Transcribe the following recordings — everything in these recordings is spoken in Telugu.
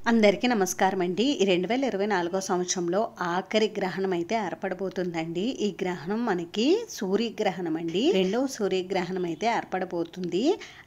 అందరికీ నమస్కారం అండి. 2024 సంవత్సరంలో ఆఖరి గ్రహణం అయితే ఏర్పడబోతుందండి. ఈ గ్రహణం మనకి సూర్యగ్రహణం అండి. రెండవ సూర్యగ్రహణం అయితే ఏర్పడబోతుంది.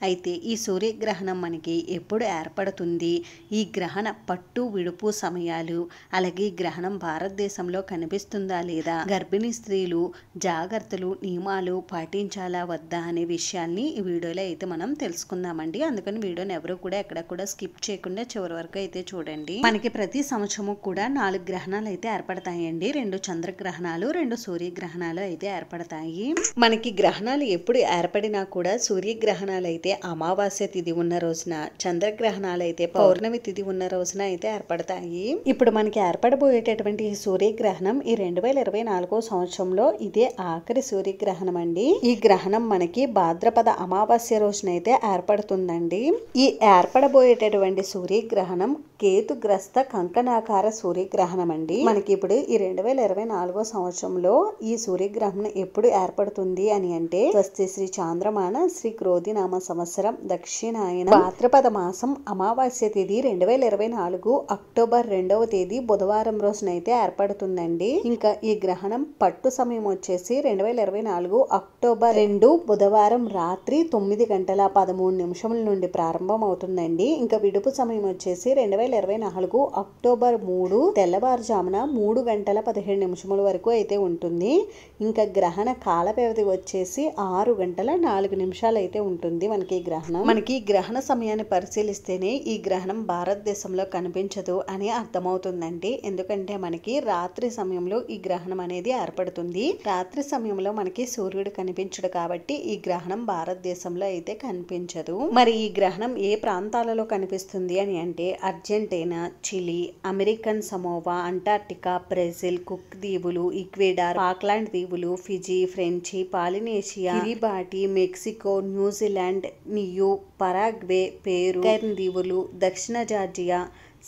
అయితే ఈ సూర్యగ్రహణం మనకి ఎప్పుడు ఏర్పడుతుంది, ఈ గ్రహణ పట్టు విడుపు సమయాలు, అలాగే ఈ గ్రహణం భారతదేశంలో కనిపిస్తుందా లేదా, గర్భిణీ స్త్రీలు జాగ్రత్తలు నియమాలు పాటించాలా వద్దా అనే విషయాల్ని ఈ వీడియోలో అయితే మనం తెలుసుకుందామండి. అందుకని వీడియోని ఎవరు కూడా ఎక్కడ కూడా స్కిప్ చేయకుండా చివరి వరకు అయితే చూడండి. మనకి ప్రతి సంవత్సరము కూడా 4 గ్రహణాలు అయితే ఏర్పడతాయండి. 2 చంద్రగ్రహణాలు, 2 సూర్యగ్రహణాలు అయితే ఏర్పడతాయి. మనకి గ్రహణాలు ఎప్పుడు ఏర్పడినా కూడా సూర్యగ్రహణాలు అయితే అమావాస్య తిథి ఉన్న రోజున, చంద్రగ్రహణాలు అయితే పౌర్ణమి తిథి ఉన్న రోజున అయితే ఏర్పడతాయి. ఇప్పుడు మనకి ఏర్పడబోయేటటువంటి ఈ సూర్యగ్రహణం ఈ 2024 సంవత్సరంలో ఇదే ఆఖరి సూర్యగ్రహణం అండి. ఈ గ్రహణం మనకి భాద్రపద అమావాస్య రోజునైతే ఏర్పడుతుందండి. ఈ ఏర్పడబోయేటటువంటి సూర్యగ్రహణం కేతుగ్రస్త కంకణాకార సూర్యగ్రహణం అండి. మనకి ఇప్పుడు ఈ 2024 సంవత్సరంలో ఈ సూర్యగ్రహణం ఎప్పుడు ఏర్పడుతుంది అని అంటే, స్వస్తి శ్రీ చాంద్రమాన శ్రీ క్రోధినామ సంవత్సరం దక్షిణాయన భాద్రపద మాసం అమావాస్య తేదీ 2024 అక్టోబర్ 2వ తేదీ బుధవారం రోజునైతే ఏర్పడుతుందండి. ఇంకా ఈ గ్రహణం పట్టు సమయం వచ్చేసి 2024 అక్టోబర్ 2 బుధవారం రాత్రి 9:13 నుండి ప్రారంభం అవుతుందండి. ఇంకా విడుపు సమయం వచ్చేసి 2024 అక్టోబర్ 3 తెల్లవారుజామున 3:17 వరకు అయితే ఉంటుంది. ఇంకా గ్రహణ కాల వ్యవధి వచ్చేసి 6:04 అయితే ఉంటుంది మనకి ఈ గ్రహణం. మనకి ఈ గ్రహణ సమయాన్ని పరిశీలిస్తేనే ఈ గ్రహణం భారతదేశంలో కనిపించదు అని అర్థమవుతుందండి. ఎందుకంటే మనకి రాత్రి సమయంలో ఈ గ్రహణం అనేది ఏర్పడుతుంది. రాత్రి సమయంలో మనకి సూర్యుడు కనిపించడు కాబట్టి ఈ గ్రహణం భారతదేశంలో అయితే కనిపించదు. మరి ఈ గ్రహణం ఏ ప్రాంతాలలో కనిపిస్తుంది అని అంటే, Argentina, Chile, American Samoa, Antarctica, Brazil, Cook దీవులు, ఈక్వెడార్, ఫాక్లాండ్ దీవులు, Fiji, French, Polynesia, Kiribati, Mexico, New Zealand, Niue, Paraguay, Peru, కెర్న్ దీవులు, దక్షిణ Georgia,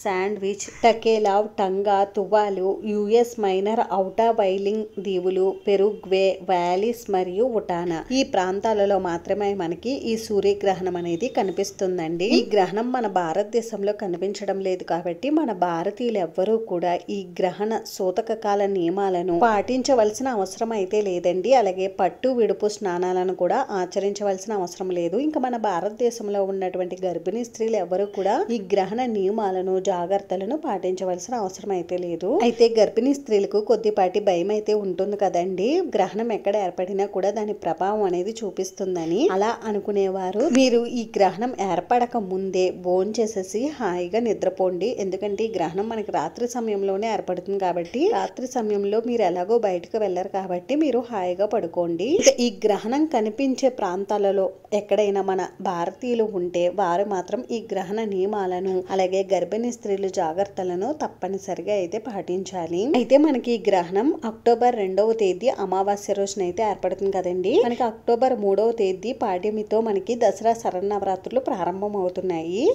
Sandwich, Tokelau, Tonga, Tuvalu, US Minor outlying దీవులు, పెరుగ్వే, వాలిస్ మరియు ఉటానా ఈ ప్రాంతాలలో మాత్రమే మనకి ఈ సూర్యగ్రహణం అనేది కనిపిస్తుందండి. ఈ గ్రహణం మన భారతదేశంలో కనిపించడం లేదు కాబట్టి మన భారతీయులు ఎవ్వరూ కూడా ఈ గ్రహణ సూతక కాల నియమాలను పాటించవలసిన అవసరం అయితే లేదండి. అలాగే పట్టు విడుపు స్నానాలను కూడా ఆచరించవలసిన అవసరం లేదు. ఇంకా మన భారతదేశంలో ఉన్నటువంటి గర్భిణీ స్త్రీలు ఎవరు కూడా ఈ గ్రహణ నియమాలను జాగ్రత్తలను పాటించవలసిన అవసరం అయితే లేదు. అయితే గర్భిణీ స్త్రీలకు కొద్దిపాటి భయం అయితే ఉంటుంది కదండి. గ్రహణం ఎక్కడ ఏర్పడినా కూడా దాని ప్రభావం అనేది చూపిస్తుందని అలా అనుకునేవారు మీరు ఈ గ్రహణం ఏర్పడక ముందే భోంచేసేసి హాయిగా నిద్రపోండి. ఎందుకంటే ఈ గ్రహణం మనకి రాత్రి సమయంలోనే ఏర్పడుతుంది కాబట్టి రాత్రి సమయంలో మీరు ఎలాగో బయటకు వెళ్ళరు కాబట్టి మీరు హాయిగా పడుకోండి. ఈ గ్రహణం కనిపించే ప్రాంతాలలో ఎక్కడైనా మన భారతీయులు ఉంటే వారు మాత్రం ఈ గ్రహణ నియమాలను అలాగే గర్భిణీ స్త్రీలు జాగ్రత్తలను తప్పనిసరిగా అయితే పాటించాలి. అయితే మనకి ఈ గ్రహణం అక్టోబర్ 2వ తేదీ అమావాస్య రోజున అయితే ఏర్పడుతుంది కదండి. మనకి అక్టోబర్ 3వ తేదీ పాడ్యమితో మనకి దసరా శరన్నవరాత్రులు ప్రారంభం అవుతున్నాయి.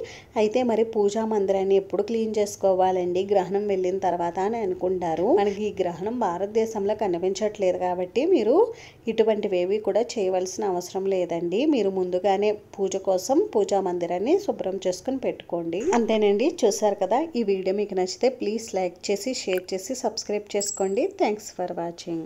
అయితే మరి పూజా మందిరాన్ని ఎప్పుడు క్లీన్ చేసుకోవాలండి గ్రహణం వెళ్ళిన తర్వాత అని అనుకుంటారు. మనకి ఈ గ్రహణం భారతదేశంలో కనిపించట్లేదు కాబట్టి మీరు ఇటువంటివేవి కూడా చేయవలసిన అవసరం లేదండి. మీరు ముందుగానే పూజ కోసం పూజా మందిరాన్ని శుభ్రం చేసుకుని పెట్టుకోండి. అంతేనండి. చూసారు కదా, ఈ వీడియో మీకు నచ్చితే ప్లీజ్ లైక్ చేసి షేర్ చేసి సబ్స్క్రైబ్ చేసుకోండి. Thanks for watching.